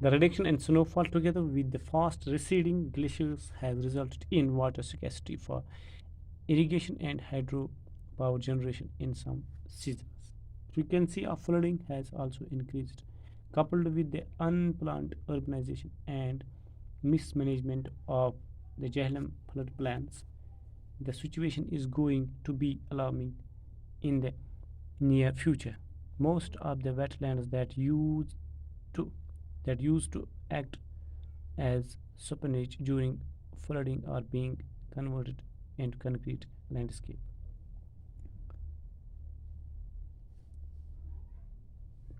The reduction in snowfall together with the fast receding glaciers has resulted in water scarcity for irrigation and hydropower generation in some seasons. Frequency of flooding has also increased, coupled with the unplanned urbanization and mismanagement of the Jhelum flood plans. The situation is going to be alarming in the near future. Most of the wetlands that used to act as supinage during flooding are being converted into concrete landscape.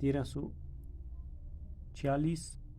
1340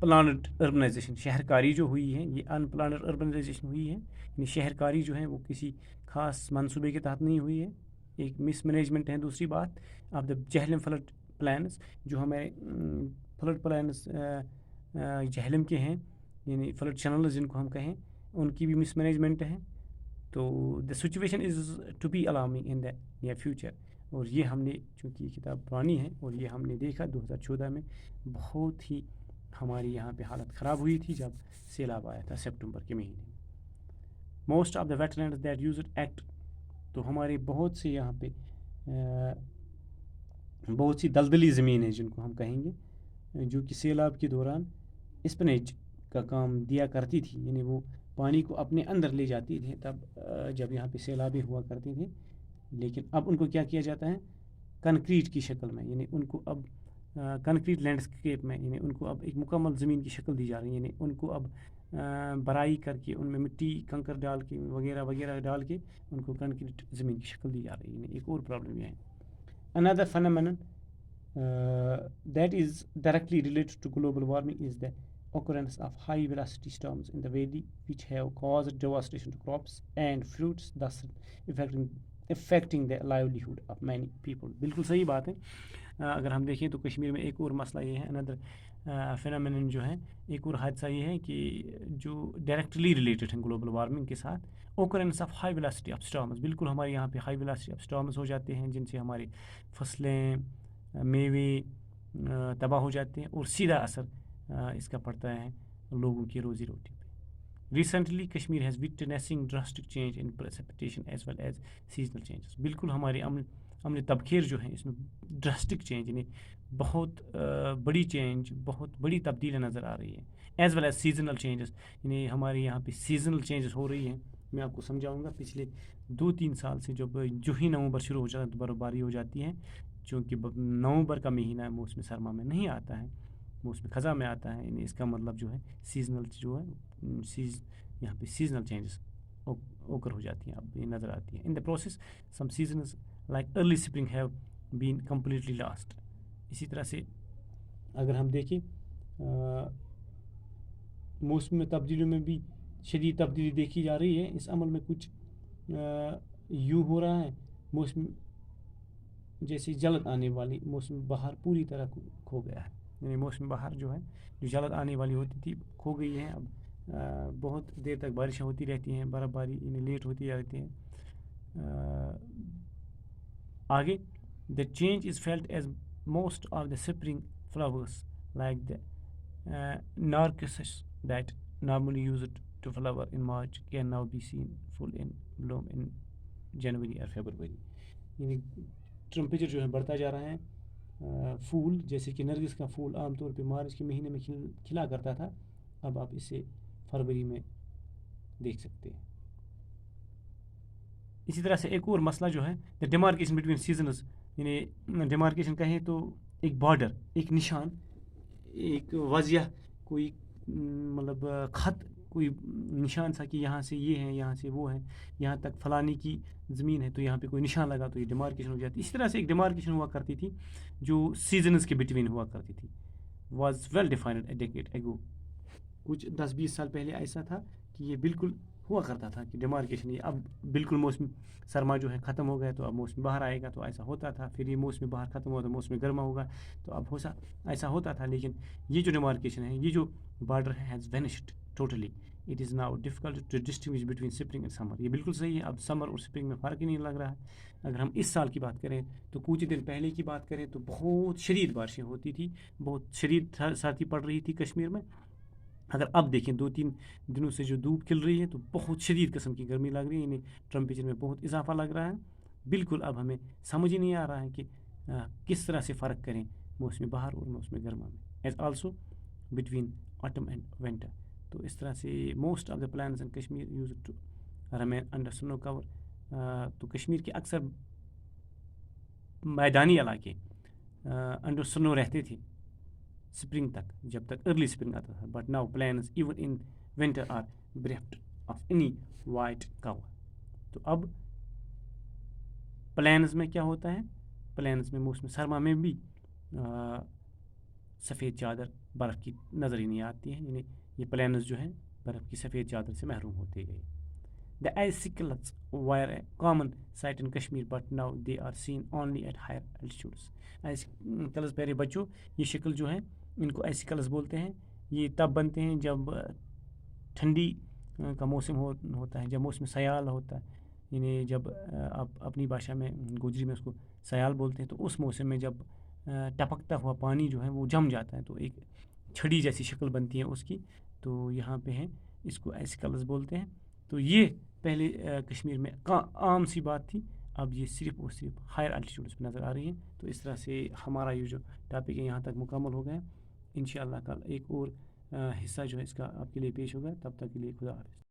planned urbanization, شہر کاری جو ہوئی ہے، یہ ان planned urbanisation ہوئی ہے، یعنی شہر کاری جو ہے وہ کسی خاص منصوبے کے تحت نہیں ہوئی ہے، ایک مس مینجمنٹ ہے. دوسری بات of the Jhelum flood plains, جو ہمارے فلڈ پلانس جہلم کے ہیں، یعنی فلڈ چینلز جن کو ہم کہیں، ان کی بھی مس مینجمنٹ ہے. تو the situation is to be alarming in the near future. اور یہ ہم نے، چونکہ یہ کتاب پرانی ہے اور یہ ہم نے دیکھا 2014 میں بہت ہی ہماری یہاں پہ حالت خراب ہوئی تھی جب سیلاب آیا تھا سپٹمبر کے مہینے میں. Most of the wetlands that used act, تو ہمارے بہت سے یہاں پہ بہت سی دلدلی زمینیں جن کو ہم کہیں گے، جو کہ سیلاب کے دوران اسپنیج کا کام دیا کرتی تھی، یعنی وہ پانی کو اپنے اندر لے جاتی تھی تب جب یہاں پہ سیلابیں ہوا کرتی تھیں. لیکن اب ان کو کیا کیا جاتا ہے کنکریٹ کی شکل میں، یعنی ان کو اب کنکریٹ لینڈسکیپ میں، یعنی ان کو اب ایک مکمل زمین کی شکل دی جا رہی ہے، یعنی ان کو اب برائی کر کے ان میں مٹی کنکر ڈال کے وغیرہ وغیرہ ڈال کے ان کو کنکریٹ زمین کی شکل دی جا رہی ہے. یعنی ایک اور پرابلم یہ ہے. Another phenomenon that is directly related to global warming is the occurrence of high velocity storms in the valley, which have caused devastation to crops and fruits, thus affecting the livelihood of many people. بالکل صحیح بات ہے. اگر ہم دیکھیں تو کشمیر میں ایک اور مسئلہ یہ ہے، another phenomenon جو ہے، ایک اور حادثہ یہ ہے کہ جو ڈائریکٹلی ریلیٹڈ ہیں گلوبل وارمنگ کے ساتھ، occurrence of high velocity of storms. بالکل ہمارے یہاں پہ ہائی velocity of storms ہو جاتے ہیں جن سے ہماری فصلیں، میوے تباہ ہو جاتے ہیں اور سیدھا اثر اس کا پڑتا ہے لوگوں کی روزی روٹی پہ. Recently Kashmir has witnessing drastic change in precipitation as well as seasonal changes. بالکل ہمارے عمل تبخیر جو ہیں اس میں ڈراسٹک چینج، یعنی بہت بڑی چینج، بہت بڑی تبدیلی نظر آ رہی ہے. As well as seasonal changes, یعنی ہمارے یہاں پہ سیزنل چینجز ہو رہی ہیں. میں آپ کو سمجھاؤں گا. پچھلے 2-3 سال سے جو ہی نومبر شروع ہو جاتا ہے تو برف باری ہو جاتی ہے، چونکہ نومبر کا مہینہ موسم سرما میں نہیں آتا ہے، موسم خزاں میں آتا ہے. یعنی اس کا مطلب جو ہے سیزنل جو ہے یہاں پہ سیزنل چینجز اوکر ہو جاتی ہیں، اب یہ نظر آتی ہیں. In the process some seasons like early spring have been completely lost. اسی طرح سے اگر ہم دیکھیں موسم میں تبدیلیوں میں بھی شدید تبدیلی دیکھی جا رہی ہے. اس عمل میں کچھ یوں ہو رہا ہے، موسم جیسے جلد آنے والی موسم بہار پوری طرح کھو گیا ہے. یعنی موسم بہار جو ہے، جو جلد آنے والی ہوتی تھی، کھو گئی ہے. اب بہت دیر تک بارشیں ہوتی رہتی ہیں، برف باری یعنی لیٹ ہوتی رہتی ہیں. آگے the change is felt as most of the spring flowers like the narcissus that normally used to flower in March can now be seen full in bloom in January or February. یعنی temperature جو ہے بڑھتا جا رہا ہے. پھول جیسے کہ نرگس کا پھول عام طور پہ مارچ کے مہینے میں کھلا کرتا تھا، اب آپ اسے فروری میں دیکھ سکتے ہیں. اسی طرح سے ایک اور مسئلہ جو ہے the demarcation between seasons، یعنی ڈیمارکیشن کہیں تو ایک بارڈر، ایک نشان، ایک واضح کوئی مطلب خط، کوئی نشان سا کہ یہاں سے یہ ہے، یہاں سے وہ ہے، یہاں تک فلانی کی زمین ہے تو یہاں پہ کوئی نشان لگا تو یہ ڈیمارکیشن ہو جاتی. اسی طرح سے ایک ڈیمارکیشن ہوا کرتی تھی جو سیزنز کے بٹوین ہوا کرتی تھی، was well defined a decade ago. کچھ 10-20 سال پہلے ایسا تھا کہ یہ بالکل ہوا کرتا تھا کہ ڈیمارکیشن، یہ اب بالکل موسم سرما جو ہے ختم ہو گیا تو اب موسم بہار آئے گا، تو ایسا ہوتا تھا. پھر یہ موسم بہار ختم ہوا تو موسم گرما ہوگا، تو اب ایسا ہوتا تھا. لیکن یہ جو ڈیمارکیشن ہے، یہ جو بارڈر ہے، has vanished totally. It is now difficult to distinguish between spring and summer. یہ بالکل صحیح ہے، اب سمر اور اسپرنگ میں فرق ہی نہیں لگ رہا ہے. اگر ہم اس سال کی بات کریں تو کچھ دن پہلے کی بات کریں تو بہت شدید بارشیں ہوتی تھی، بہت شدید سردی پڑ رہی تھی کشمیر میں. اگر اب دیکھیں 2-3 دنوں سے جو دھوپ کھل رہی ہے تو بہت شدید قسم کی گرمی لگ رہی ہے، یعنی ٹمپریچر میں بہت اضافہ لگ رہا ہے. بالکل اب ہمیں سمجھ ہی نہیں آ رہا ہے کہ کس طرح سے فرق کریں موسم بہار اور موسم گرما میں. As also between autumn and winter. تو اس طرح سے most of the plants in Kashmir use to remain under snow cover. تو کشمیر کے اکثر میدانی علاقے انڈر سنو رہتے تھے اسپرنگ تک، جب تک ارلی اسپرنگ آتا تھا. But now plains even in winter are bereft of any white cover. تو اب پلانز میں کیا ہوتا ہے، پلانز میں موسم سرما میں بھی سفید چادر برف کی نظر ہی نہیں آتی ہے، یعنی یہ پلینز جو ہیں برف کی سفید چادر سے محروم ہوتے گئے. The icicles were a common sight in Kashmir, but now they are seen only at higher altitudes. Icicles پیارے بچوں، یہ شکل جو ہے ان کو icicles بولتے ہیں. یہ تب بنتے ہیں جب ٹھنڈی کا موسم ہوتا ہے، جب موسم سیال ہوتا ہے، یعنی جب آپ اپنی بھاشا میں گوجری میں اس کو سیال بولتے ہیں، تو اس موسم میں جب ٹپکتا ہوا پانی جو ہے وہ جم جاتا ہے تو ایک چھڑی جیسی شکل بنتی ہے اس کی. تو یہاں پہ ہیں، اس کو icicles بولتے ہیں. تو یہ پہلے کشمیر میں عام سی بات تھی، اب یہ صرف اور صرف ہائر الٹیٹیوڈس پہ نظر آ رہی ہیں. تو اس طرح سے ہمارا یہ جو ٹاپک ہے یہاں تک مکمل ہو گیا. انشاءاللہ کل ایک اور حصہ جو ہے اس کا آپ کے لیے پیش ہوگا. تب تک کے لیے خدا حافظ.